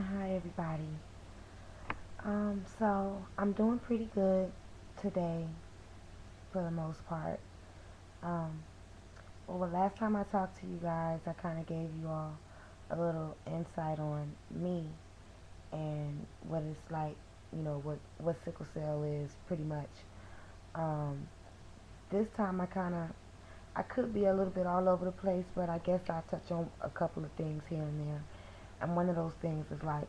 Hi everybody. So I'm doing pretty good today for the most part. Um, well, last time I talked to you guys, I kind of gave you all a little insight on me and what it's like, what sickle cell is pretty much. Um, this time I could be a little bit all over the place, but I guess I'll touch on a couple of things here and there. And one of those things is like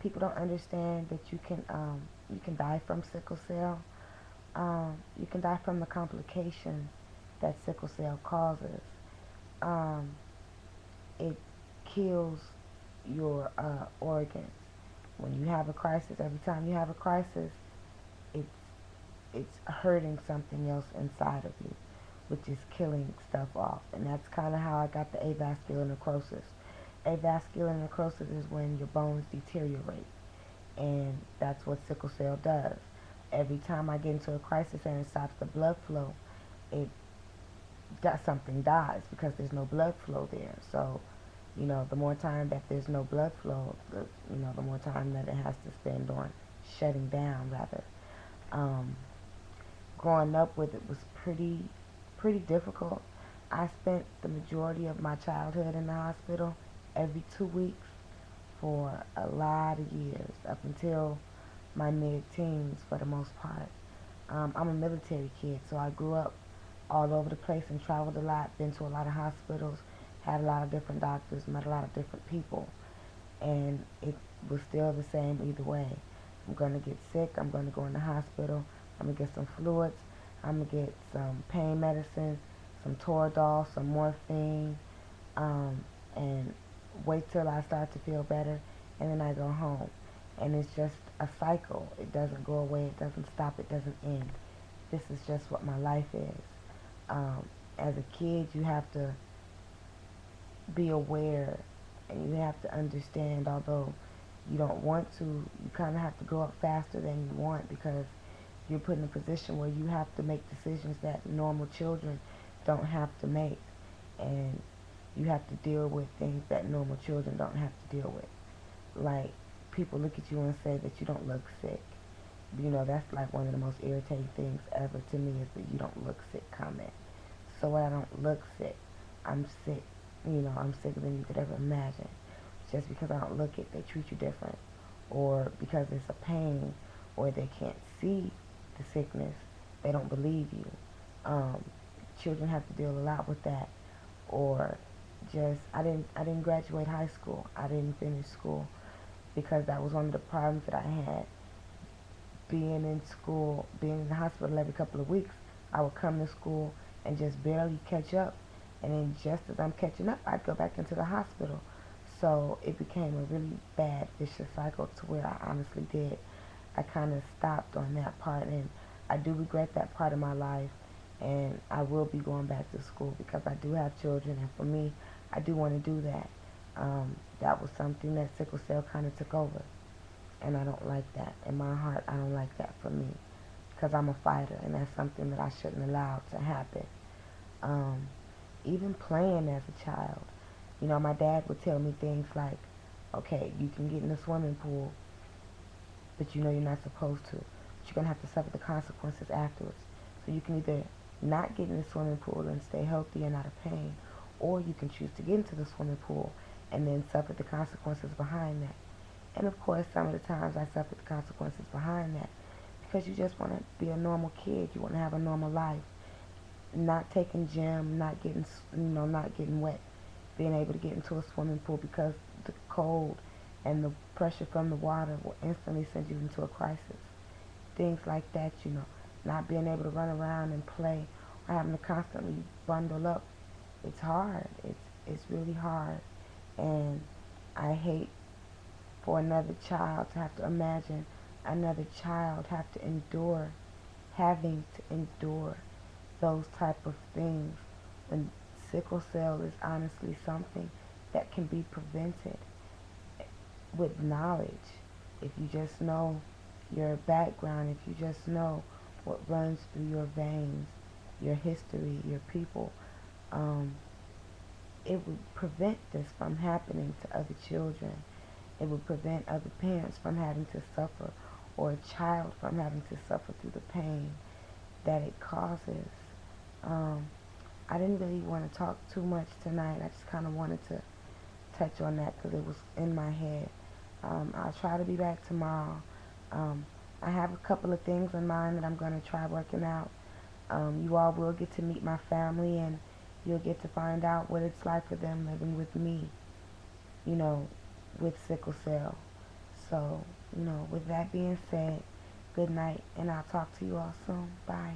people don't understand that you can die from sickle cell. You can die from the complications that sickle cell causes. Um, it kills your organs. When you have a crisis, every time you have a crisis, it's it's hurting something else inside of you, which is killing stuff off. And that's kind of how I got the avascular necrosis. Avascular necrosis is when your bones deteriorate, and that's what sickle cell does. Every time I get into a crisis and it stops the blood flow, it that something dies because there's no blood flow there. So, the more time that there's no blood flow, the more time that it has to spend on shutting down, rather. Um, Growing up with it was pretty difficult. I spent the majority of my childhood in the hospital every 2 weeks for a lot of years, up until my mid-teens for the most part. I'm a military kid, so I grew up all over the place and traveled a lot, been to a lot of hospitals, had a lot of different doctors, met a lot of different people, and it was still the same either way. I'm going to get sick, I'm going to go in the hospital, I'm going to get some fluids, I'm going to get some pain medicine, some Toradol, some morphine, and wait till I start to feel better, and then I go home. And it's just a cycle. It doesn't go away, it doesn't stop, it doesn't end. This is just what my life is. Um, as a kid, you have to be aware and you have to understand, although you don't want to, you kind of have to grow up faster than you want, because you're put in a position where you have to make decisions that normal children don't have to make. And you have to deal with things that normal children don't have to deal with. Like, people look at you and say that you don't look sick. That's like one of the most irritating things ever to me, is that you don't look sick comment. So what, I don't look sick. I'm sick. I'm sicker than you could ever imagine. Just because I don't look it, they treat you different. Or because it's a pain, or they can't see the sickness, they don't believe you. Um, Children have to deal a lot with that. Or just, I didn't graduate high school. I didn't finish school because that was one of the problems that I had. Being in school, being in the hospital every couple of weeks, I would come to school and just barely catch up. And then just as I'm catching up, I'd go back into the hospital. So it became a really bad vicious cycle, to where I honestly did. I kind of stopped on that part, and I do regret that part of my life. And I will be going back to school because I do have children, and for me, I do want to do that. That was something that sickle cell kind of took over, and I don't like that. In my heart, I don't like that for me, because I'm a fighter, and that's something that I shouldn't allow to happen. Um, Even playing as a child, my dad would tell me things like, okay, you can get in the swimming pool, but you're not supposed to. But you're going to have to suffer the consequences afterwards. So you can either not get in the swimming pool and stay healthy and out of pain, or you can choose to get into the swimming pool and then suffer the consequences behind that. And of course, some of the times I suffered the consequences behind that, because you just want to be a normal kid. You want to have a normal life, not taking gym, not getting wet, being able to get into a swimming pool, because the cold and the pressure from the water will instantly send you into a crisis. Things like that, not being able to run around and play, or having to constantly bundle up. It's hard. It's really hard. And I hate for another child to have to imagine another child have to endure having to endure those type of things, when sickle cell is honestly something that can be prevented with knowledge. If you just know your background, if you just know what runs through your veins, your history, your people, um, it would prevent this from happening to other children. it would prevent other parents from having to suffer, or a child from having to suffer through the pain that it causes. Um, I didn't really want to talk too much tonight. I just kind of wanted to touch on that because it was in my head. I'll try to be back tomorrow. Um, I have a couple of things in mind that I'm going to try working out. You all will get to meet my family, and you'll get to find out what it's like for them living with me, you know, with sickle cell. So, with that being said, good night, and I'll talk to you all soon. Bye.